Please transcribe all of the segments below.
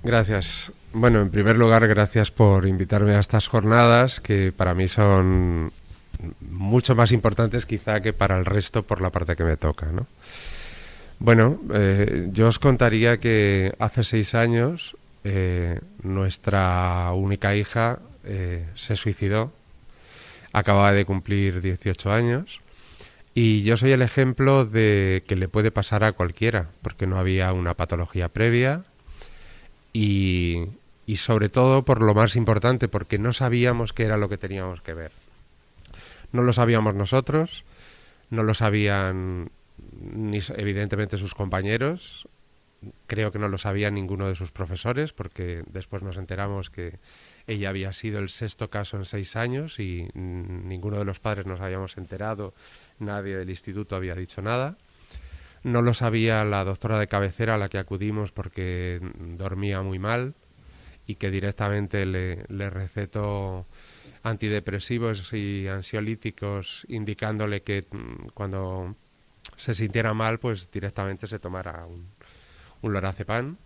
Gracias. Bueno, en primer lugar, gracias por invitarme a estas jornadas que para mí son mucho más importantes quizá que para el resto por la parte que me toca, ¿no? Bueno, yo os contaría que hace 6 años nuestra única hija se suicidó, acababa de cumplir 18 años y yo soy el ejemplo de que le puede pasar a cualquiera, porque no había una patología previa y, y sobre todo por lo más importante, porque no sabíamos qué era lo que teníamos que ver. No lo sabíamos nosotros, no lo sabían ni evidentemente sus compañeros, creo que no lo sabía ninguno de sus profesores, porque después nos enteramos que ella había sido el sexto caso en 6 años y ninguno de los padres nos habíamos enterado, nadie del instituto había dicho nada. No lo sabía la doctora de cabecera a la que acudimos porque dormía muy mal y que directamente le recetó antidepresivos y ansiolíticos indicándole que cuando se sintiera mal pues directamente se tomara un lorazepam.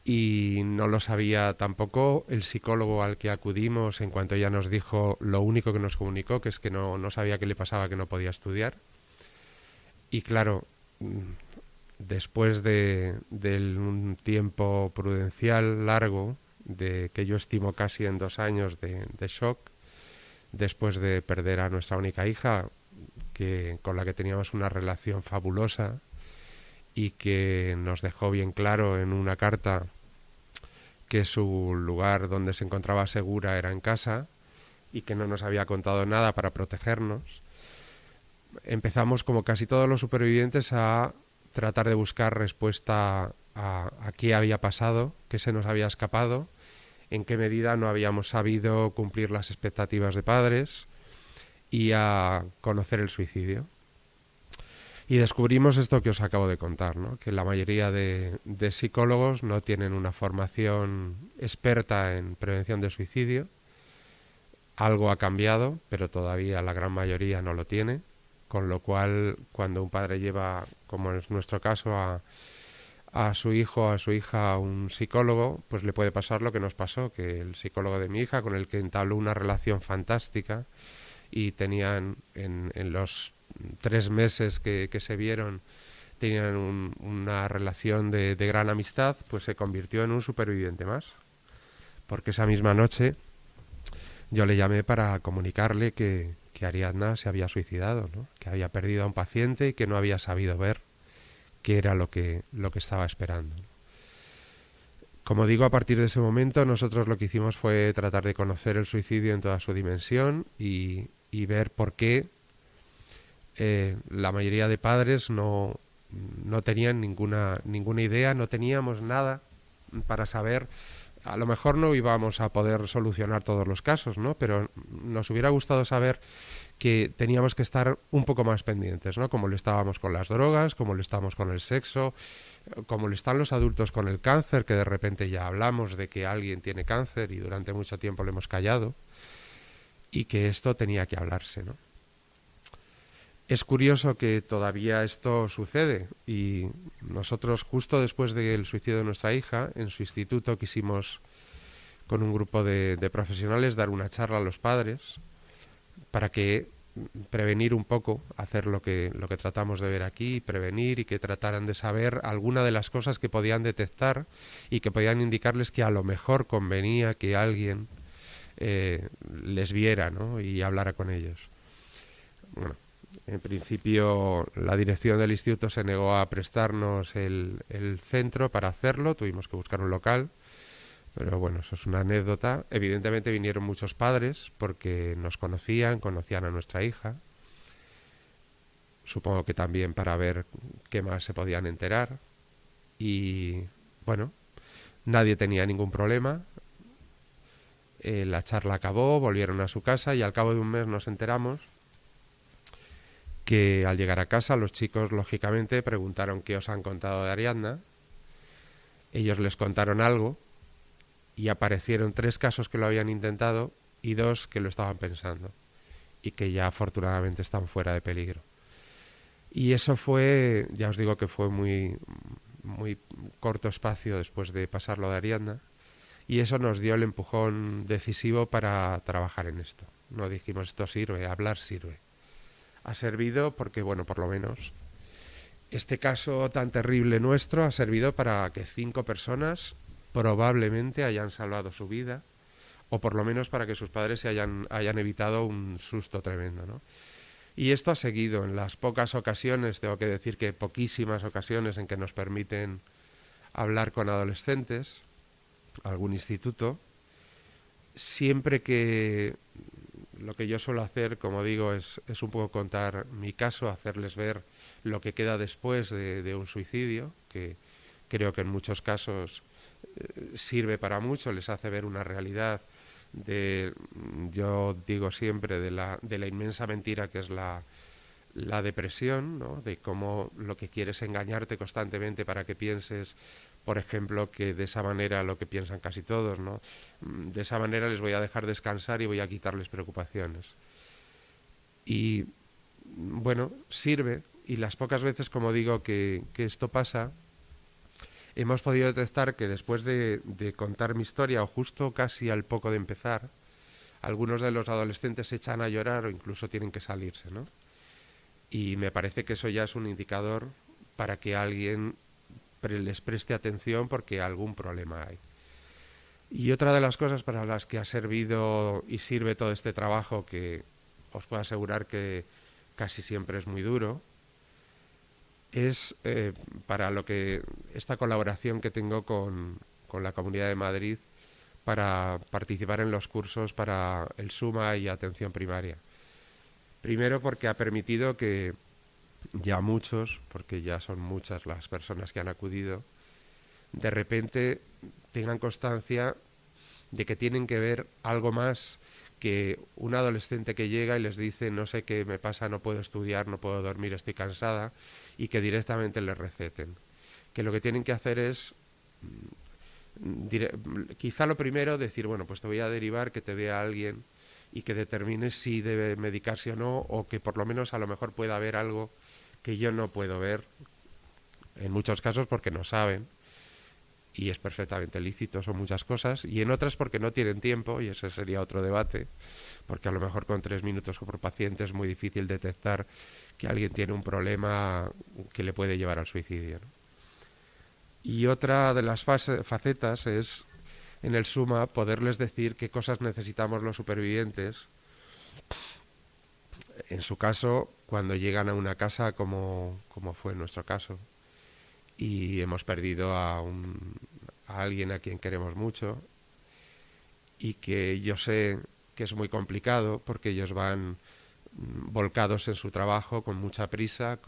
Y no lo sabía tampoco el psicólogo al que acudimos en cuanto ella nos dijo lo único que nos comunicó, que es que no sabía qué le pasaba, que no podía estudiar. Y claro, después de un tiempo prudencial largo, de que yo estimo casi en 2 años de shock, después de perder a nuestra única hija, con la que teníamos una relación fabulosa y que nos dejó bien claro en una carta que su lugar donde se encontraba segura era en casa y que no nos había contado nada para protegernos, empezamos como casi todos los supervivientes a tratar de buscar respuesta a qué había pasado, qué se nos había escapado, en qué medida no habíamos sabido cumplir las expectativas de padres y a conocer el suicidio. Y descubrimos esto que os acabo de contar, ¿no? Que la mayoría de psicólogos no tienen una formación experta en prevención de suicidio. Algo ha cambiado, pero todavía la gran mayoría no lo tiene. Con lo cual, cuando un padre lleva, como es nuestro caso, a su hijo o a su hija a un psicólogo, pues le puede pasar lo que nos pasó, que el psicólogo de mi hija, con el que entabló una relación fantástica, y tenían en los 3 meses que se vieron, tenían una relación de gran amistad, pues se convirtió en un superviviente más. Porque esa misma noche yo le llamé para comunicarle que Ariadna se había suicidado, ¿no? Que había perdido a un paciente y que no había sabido ver qué era lo que estaba esperando. Como digo, a partir de ese momento nosotros lo que hicimos fue tratar de conocer el suicidio en toda su dimensión y ver por qué la mayoría de padres no tenían ninguna idea, no teníamos nada para saber. A lo mejor no íbamos a poder solucionar todos los casos, ¿no? Pero nos hubiera gustado saber que teníamos que estar un poco más pendientes, ¿no? Como lo estábamos con las drogas, como lo estamos con el sexo, como lo están los adultos con el cáncer, que de repente ya hablamos de que alguien tiene cáncer y durante mucho tiempo le hemos callado, y que esto tenía que hablarse, ¿no? Es curioso que todavía esto sucede y nosotros justo después del suicidio de nuestra hija, en su instituto quisimos con un grupo de profesionales dar una charla a los padres para que prevenir un poco, hacer lo que tratamos de ver aquí, prevenir y que trataran de saber alguna de las cosas que podían detectar y que podían indicarles que a lo mejor convenía que alguien les viera, ¿no? Y hablara con ellos. Bueno, en principio la dirección del instituto se negó a prestarnos el centro para hacerlo, tuvimos que buscar un local, pero bueno, eso es una anécdota. Evidentemente vinieron muchos padres porque nos conocían a nuestra hija, supongo que también para ver qué más se podían enterar y bueno, nadie tenía ningún problema. La charla acabó, volvieron a su casa y al cabo de un mes nos enteramos que al llegar a casa los chicos lógicamente preguntaron qué os han contado de Ariadna. Ellos les contaron algo y aparecieron 3 casos que lo habían intentado y 2 que lo estaban pensando y que ya afortunadamente están fuera de peligro. Y eso fue, ya os digo que fue muy, muy corto espacio después de pasarlo de Ariadna, y eso nos dio el empujón decisivo para trabajar en esto. No dijimos esto sirve, hablar sirve. Ha servido porque, bueno, por lo menos este caso tan terrible nuestro ha servido para que 5 personas probablemente hayan salvado su vida, o por lo menos para que sus padres se hayan evitado un susto tremendo, ¿no? Y esto ha seguido en las pocas ocasiones, tengo que decir que poquísimas ocasiones en que nos permiten hablar con adolescentes, algún instituto, siempre que lo que yo suelo hacer, como digo, es un poco contar mi caso, hacerles ver lo que queda después de un suicidio, que creo que en muchos casos sirve para mucho, les hace ver una realidad de, yo digo siempre, de la inmensa mentira que es la depresión, ¿no? De cómo lo que quieres es engañarte constantemente para que pienses, por ejemplo, que de esa manera lo que piensan casi todos, ¿no? De esa manera les voy a dejar descansar y voy a quitarles preocupaciones. Y bueno, sirve, y las pocas veces, como digo, que esto pasa, hemos podido detectar que después de contar mi historia, o justo casi al poco de empezar, algunos de los adolescentes se echan a llorar o incluso tienen que salirse, ¿no? Y me parece que eso ya es un indicador para que alguien les preste atención porque algún problema hay. Y otra de las cosas para las que ha servido y sirve todo este trabajo, que os puedo asegurar que casi siempre es muy duro, es para lo que esta colaboración que tengo con la Comunidad de Madrid para participar en los cursos para el SUMA y atención primaria. Primero porque ha permitido que ya muchos, porque ya son muchas las personas que han acudido, de repente tengan constancia de que tienen que ver algo más que un adolescente que llega y les dice no sé qué me pasa, no puedo estudiar, no puedo dormir, estoy cansada, y que directamente les receten. Que lo que tienen que hacer es quizá lo primero decir, bueno, pues te voy a derivar, que te vea alguien y que determine si debe medicarse o no, o que por lo menos a lo mejor pueda haber algo que yo no puedo ver, en muchos casos porque no saben, y es perfectamente lícito, son muchas cosas, y en otras porque no tienen tiempo, y ese sería otro debate, porque a lo mejor con 3 minutos por paciente es muy difícil detectar que alguien tiene un problema que le puede llevar al suicidio, ¿no? Y otra de las facetas es en el SUMA poderles decir qué cosas necesitamos los supervivientes, en su caso, cuando llegan a una casa como fue en nuestro caso, y hemos perdido a alguien a quien queremos mucho, y que yo sé que es muy complicado porque ellos van volcados en su trabajo con mucha prisa,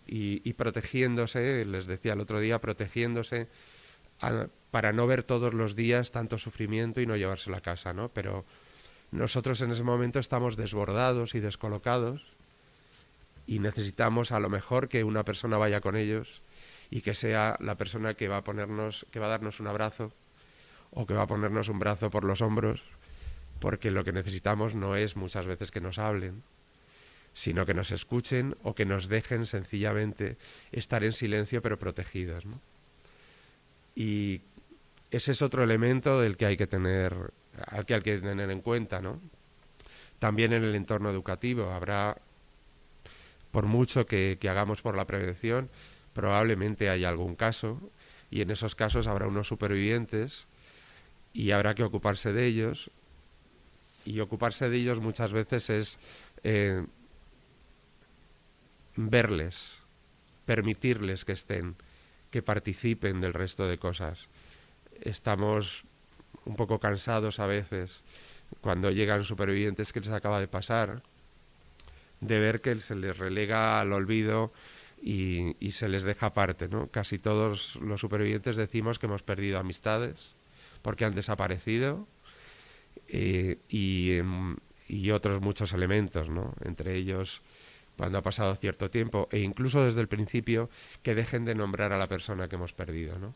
y protegiéndose, les decía el otro día, protegiéndose para no ver todos los días tanto sufrimiento y no llevárselo a casa, ¿no? Pero nosotros en ese momento estamos desbordados y descolocados y necesitamos a lo mejor que una persona vaya con ellos y que sea la persona que va a ponernos, que va a darnos un abrazo o que va a ponernos un brazo por los hombros, porque lo que necesitamos no es muchas veces que nos hablen, sino que nos escuchen o que nos dejen sencillamente estar en silencio pero protegidos, ¿no? Y ese es otro elemento del que hay que tener, al que hay que tener en cuenta, ¿no? También en el entorno educativo habrá, por mucho que hagamos por la prevención, probablemente haya algún caso, y en esos casos habrá unos supervivientes y habrá que ocuparse de ellos, y ocuparse de ellos muchas veces es verles, permitirles que estén, que participen del resto de cosas. Estamos un poco cansados a veces cuando llegan supervivientes que les acaba de pasar, de ver que se les relega al olvido y se les deja aparte, ¿no? Casi todos los supervivientes decimos que hemos perdido amistades porque han desaparecido, y otros muchos elementos, ¿no? Entre ellos, cuando ha pasado cierto tiempo e incluso desde el principio, que dejen de nombrar a la persona que hemos perdido, ¿no?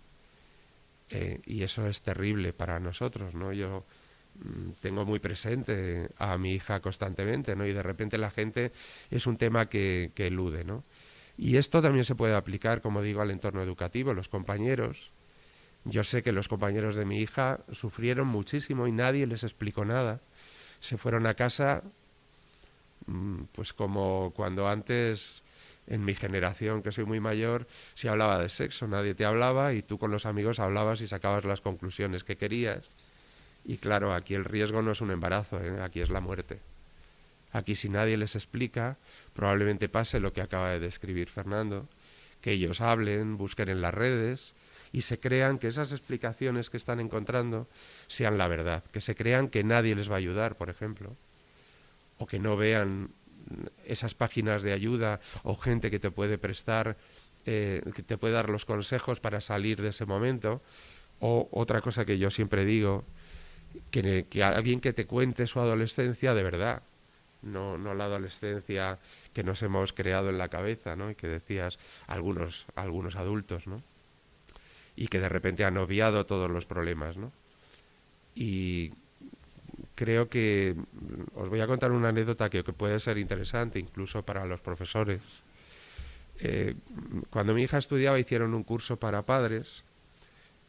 Y eso es terrible para nosotros, ¿no? Yo tengo muy presente a mi hija constantemente, ¿no? Y de repente la gente es un tema que elude, ¿no? Y esto también se puede aplicar, como digo, al entorno educativo, los compañeros. Yo sé que los compañeros de mi hija sufrieron muchísimo y nadie les explicó nada. Se fueron a casa, pues como cuando antes, en mi generación, que soy muy mayor, se hablaba de sexo, nadie te hablaba y tú con los amigos hablabas y sacabas las conclusiones que querías. Y claro, aquí el riesgo no es un embarazo, ¿eh? Aquí es la muerte. Aquí si nadie les explica, probablemente pase lo que acaba de describir Fernando, que ellos hablen, busquen en las redes y se crean que esas explicaciones que están encontrando sean la verdad, que se crean que nadie les va a ayudar, por ejemplo, o que no vean esas páginas de ayuda o gente que te puede prestar, que te puede dar los consejos para salir de ese momento. O otra cosa que yo siempre digo, que alguien que te cuente su adolescencia de verdad, no la adolescencia que nos hemos creado en la cabeza, ¿no? Y que decías algunos adultos, ¿no? Y que de repente han obviado todos los problemas, ¿no? Y creo que os voy a contar una anécdota que puede ser interesante incluso para los profesores. Eh, Cuando mi hija estudiaba hicieron un curso para padres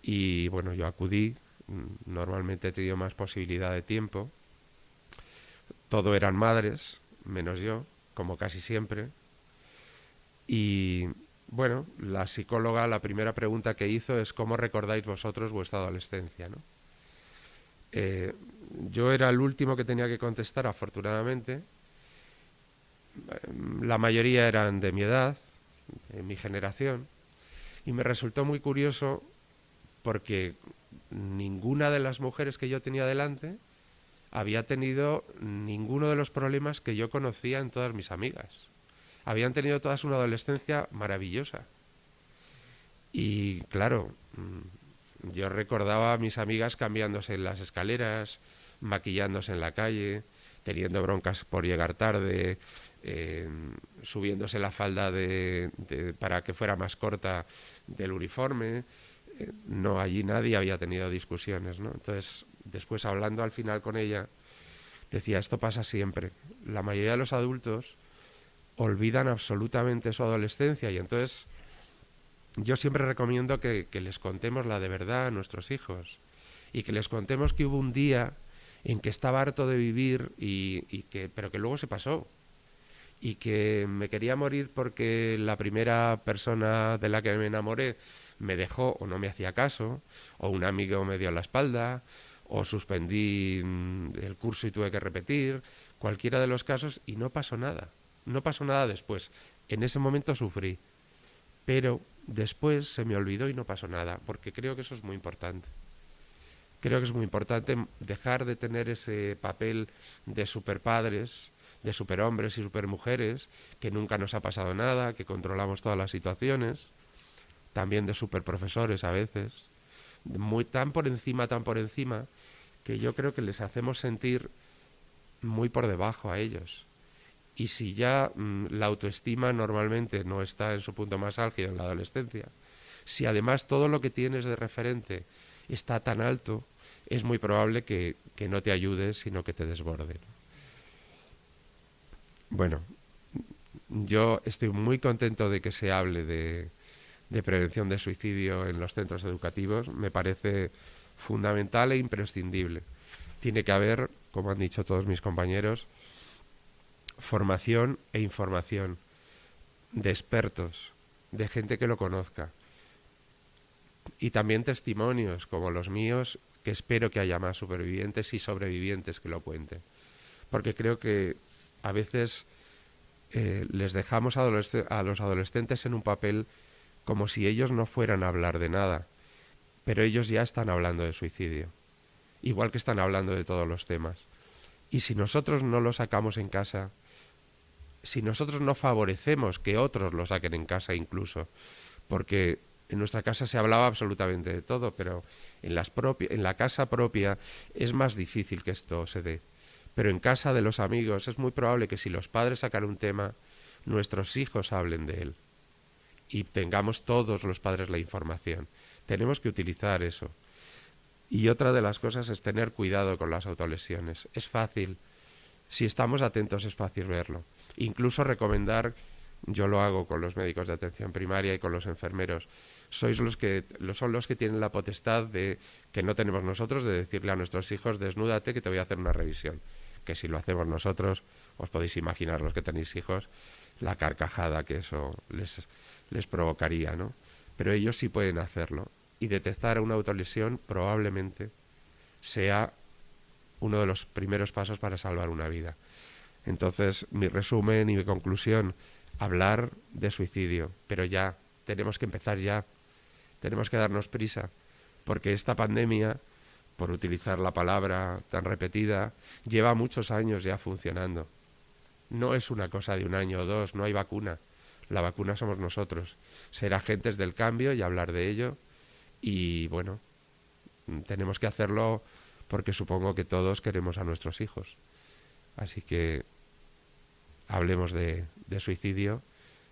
y bueno, yo acudí. Normalmente he tenido más posibilidad de tiempo. Todo eran madres, menos yo, como casi siempre. Y bueno, la psicóloga, la primera pregunta que hizo es ¿cómo recordáis vosotros vuestra adolescencia, ¿no? Eh, yo era el último que tenía que contestar, afortunadamente. La mayoría eran de mi edad, de mi generación, y me resultó muy curioso porque ninguna de las mujeres que yo tenía delante había tenido ninguno de los problemas que yo conocía en todas mis amigas. Habían tenido todas una adolescencia maravillosa. Y claro, yo recordaba a mis amigas cambiándose en las escaleras, maquillándose en la calle, teniendo broncas por llegar tarde, eh, subiéndose la falda para que fuera más corta del uniforme. No, allí nadie había tenido discusiones, ¿no? Entonces, después hablando al final con ella, decía, esto pasa siempre. La mayoría de los adultos olvidan absolutamente su adolescencia y entonces yo siempre recomiendo que les contemos la de verdad a nuestros hijos y que les contemos que hubo un día en que estaba harto de vivir pero que luego se pasó y que me quería morir porque la primera persona de la que me enamoré me dejó o no me hacía caso, o un amigo me dio la espalda, o suspendí el curso y tuve que repetir, cualquiera de los casos, y no pasó nada. No pasó nada después. En ese momento sufrí, pero después se me olvidó y no pasó nada, porque creo que eso es muy importante. Creo que es muy importante dejar de tener ese papel de superpadres, de superhombres y supermujeres, que nunca nos ha pasado nada, que controlamos todas las situaciones, también de superprofesores a veces, tan por encima, que yo creo que les hacemos sentir muy por debajo a ellos. Y si ya la autoestima normalmente no está en su punto más álgido en la adolescencia, si además todo lo que tienes de referente está tan alto, es muy probable que no te ayude, sino que te desborde. Bueno, yo estoy muy contento de que se hable de prevención de suicidio en los centros educativos. Me parece fundamental e imprescindible. Tiene que haber, como han dicho todos mis compañeros, formación e información de expertos, de gente que lo conozca. Y también testimonios como los míos, que espero que haya más supervivientes y sobrevivientes que lo cuenten. Porque creo que a veces les dejamos a los adolescentes en un papel como si ellos no fueran a hablar de nada, pero ellos ya están hablando de suicidio, igual que están hablando de todos los temas. Y si nosotros no lo sacamos en casa, si nosotros no favorecemos que otros lo saquen en casa incluso, porque en nuestra casa se hablaba absolutamente de todo, pero en la casa propia es más difícil que esto se dé. Pero en casa de los amigos es muy probable que si los padres sacan un tema, nuestros hijos hablen de él. Y tengamos todos los padres la información. Tenemos que utilizar eso. Y otra de las cosas es tener cuidado con las autolesiones. Es fácil, si estamos atentos es fácil verlo. Incluso recomendar Yo lo hago con los médicos de atención primaria y con los enfermeros. Son los que tienen la potestad de que no tenemos nosotros de decirle a nuestros hijos desnúdate que te voy a hacer una revisión. Que si lo hacemos nosotros, os podéis imaginar los que tenéis hijos la carcajada que eso les provocaría, ¿no? Pero ellos sí pueden hacerlo y detectar una autolesión probablemente sea uno de los primeros pasos para salvar una vida. Entonces, mi resumen y mi conclusión, hablar de suicidio, pero ya, tenemos que empezar ya, tenemos que darnos prisa, porque esta pandemia, por utilizar la palabra tan repetida, lleva muchos años ya funcionando. No es una cosa de un año o dos, no hay vacuna. La vacuna somos nosotros. Ser agentes del cambio y hablar de ello. Y bueno, tenemos que hacerlo porque supongo que todos queremos a nuestros hijos. Así que hablemos de suicidio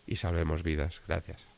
y salvemos vidas. Gracias.